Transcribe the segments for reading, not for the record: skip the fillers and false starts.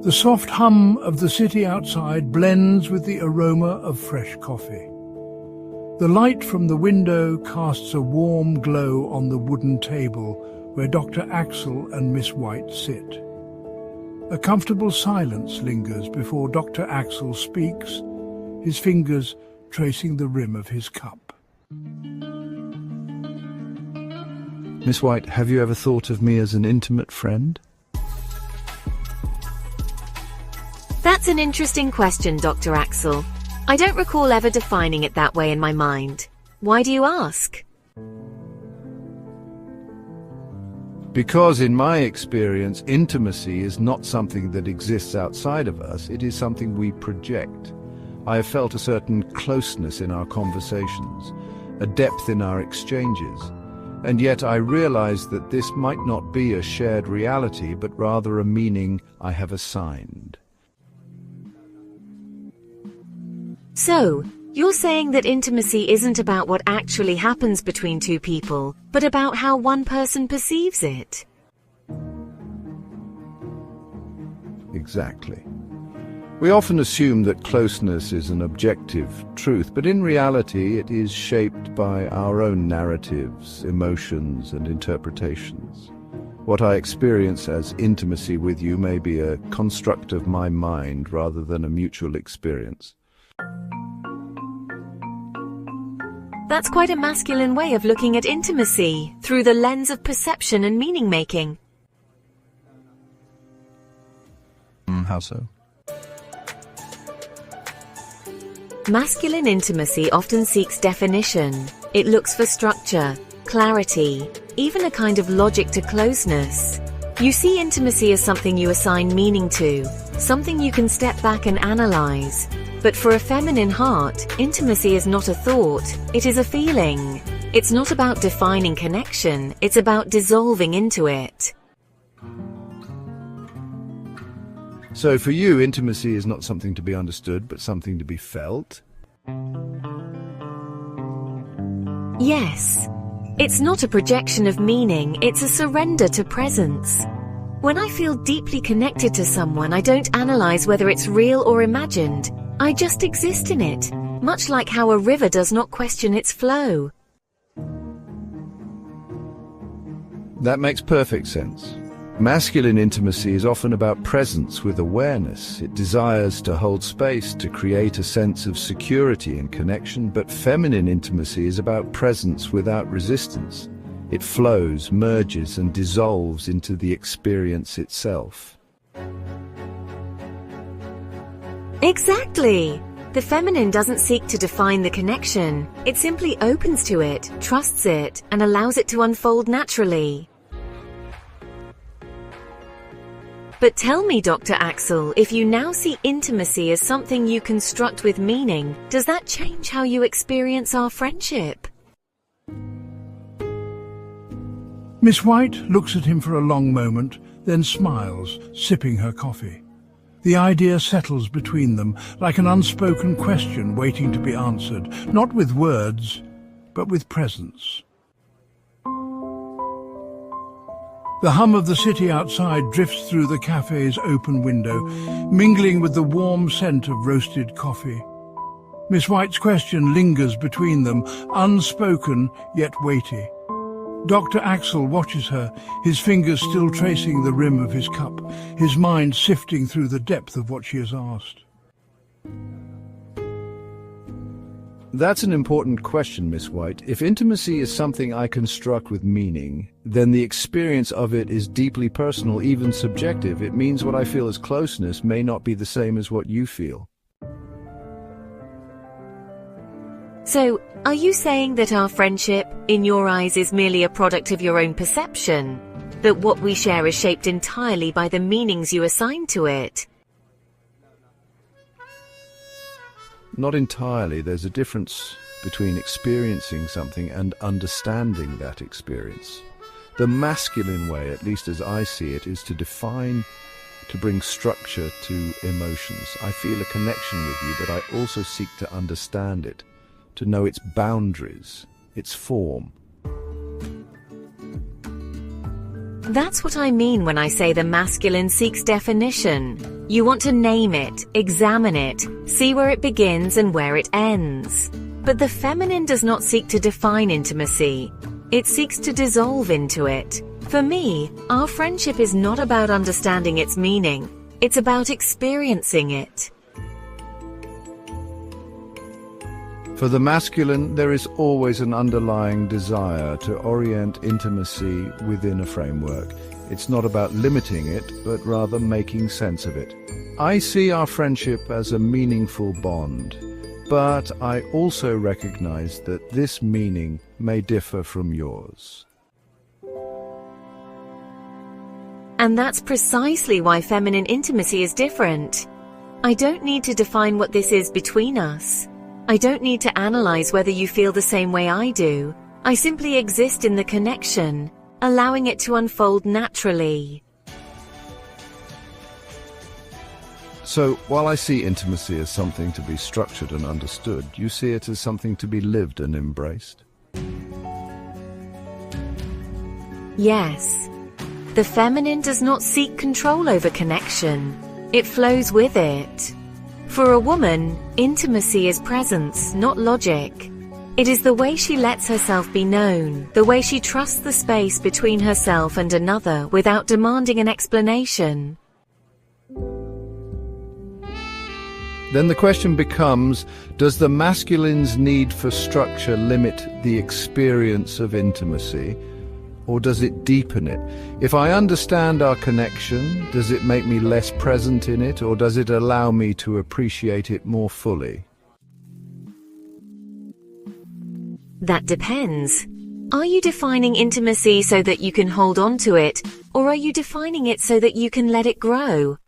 The soft hum of the city outside blends with the aroma of fresh coffee. The light from the window casts a warm glow on the wooden table where Dr. Axell and Miss White sit. A comfortable silence lingers before Dr. Axell speaks, his fingers tracing the rim of his cup. Miss White, have you ever thought of me as an intimate friend? That's an interesting question, Dr. Axell. I don't recall ever defining it that way in my mind. Why do you ask? Because in my experience, intimacy is not something that exists outside of us, it is something we project. I have felt a certain closeness in our conversations, a depth in our exchanges, and yet I realize that this might not be a shared reality, but rather a meaning I have assigned. So, you're saying that intimacy isn't about what actually happens between two people, but about how one person perceives it? Exactly. We often assume that closeness is an objective truth, but in reality it is shaped by our own narratives, emotions, and interpretations. What I experience as intimacy with you may be a construct of my mind rather than a mutual experience. That's quite a masculine way of looking at intimacy, through the lens of perception and meaning-making. How so? Masculine intimacy often seeks definition. It looks for structure, clarity, even a kind of logic to closeness. You see intimacy as something you assign meaning to, something you can step back and analyze. But for a feminine heart, intimacy is not a thought, it is a feeling. It's not about defining connection, it's about dissolving into it. So for you, intimacy is not something to be understood, but something to be felt? Yes. It's not a projection of meaning, it's a surrender to presence. When I feel deeply connected to someone, I don't analyze whether it's real or imagined. I just exist in it, much like how a river does not question its flow. That makes perfect sense. Masculine intimacy is often about presence with awareness. It desires to hold space, to create a sense of security and connection, but feminine intimacy is about presence without resistance. It flows, merges, and dissolves into the experience itself. Exactly! The feminine doesn't seek to define the connection. It simply opens to it, trusts it, and allows it to unfold naturally. But tell me, Dr. Axell, if you now see intimacy as something you construct with meaning, does that change how you experience our friendship? Miss White looks at him for a long moment, then smiles, sipping her coffee. The idea settles between them like an unspoken question waiting to be answered, not with words, but with presence. The hum of the city outside drifts through the cafe's open window, mingling with the warm scent of roasted coffee. Miss White's question lingers between them, unspoken yet weighty. Dr. Axell watches her, his fingers still tracing the rim of his cup, his mind sifting through the depth of what she has asked. That's an important question, Miss White. If intimacy is something I construct with meaning, then the experience of it is deeply personal, even subjective. It means what I feel as closeness may not be the same as what you feel. So, are you saying that our friendship, in your eyes, is merely a product of your own perception? That what we share is shaped entirely by the meanings you assign to it? Not entirely. There's a difference between experiencing something and understanding that experience. The masculine way, at least as I see it, is to define, to bring structure to emotions. I feel a connection with you, but I also seek to understand it, to know its boundaries, its form. That's what I mean when I say the masculine seeks definition. You want to name it, examine it, see where it begins and where it ends. But the feminine does not seek to define intimacy. It seeks to dissolve into it. For me, our friendship is not about understanding its meaning. It's about experiencing it. For the masculine, there is always an underlying desire to orient intimacy within a framework. It's not about limiting it, but rather making sense of it. I see our friendship as a meaningful bond, but I also recognize that this meaning may differ from yours. And that's precisely why feminine intimacy is different. I don't need to define what this is between us. I don't need to analyze whether you feel the same way I do. I simply exist in the connection, allowing it to unfold naturally. So, while I see intimacy as something to be structured and understood, you see it as something to be lived and embraced? Yes. The feminine does not seek control over connection. It flows with it. For a woman, intimacy is presence, not logic. It is the way she lets herself be known, the way she trusts the space between herself and another without demanding an explanation. Then the question becomes, does the masculine's need for structure limit the experience of intimacy, or does it deepen it? If I understand our connection, does it make me less present in it, or does it allow me to appreciate it more fully? That depends. Are you defining intimacy so that you can hold on to it, or are you defining it so that you can let it grow?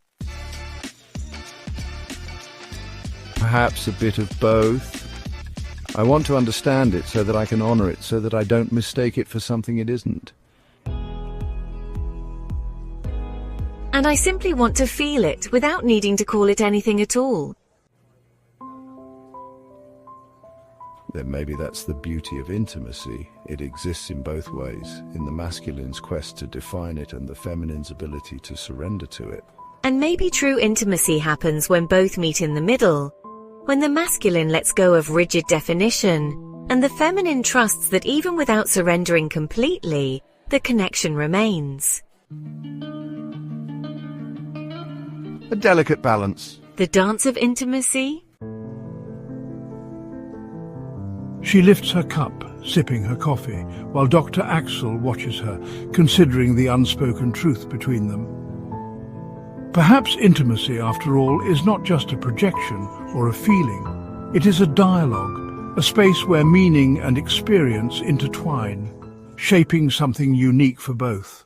Perhaps a bit of both. I want to understand it so that I can honor it, so that I don't mistake it for something it isn't. And I simply want to feel it without needing to call it anything at all. Then maybe that's the beauty of intimacy. It exists in both ways, in the masculine's quest to define it and the feminine's ability to surrender to it. And maybe true intimacy happens when both meet in the middle, when the masculine lets go of rigid definition, and the feminine trusts that even without surrendering completely, the connection remains. A delicate balance. The dance of intimacy? She lifts her cup, sipping her coffee, while Dr. Axell watches her, considering the unspoken truth between them. Perhaps intimacy, after all, is not just a projection or a feeling. It is a dialogue, a space where meaning and experience intertwine, shaping something unique for both.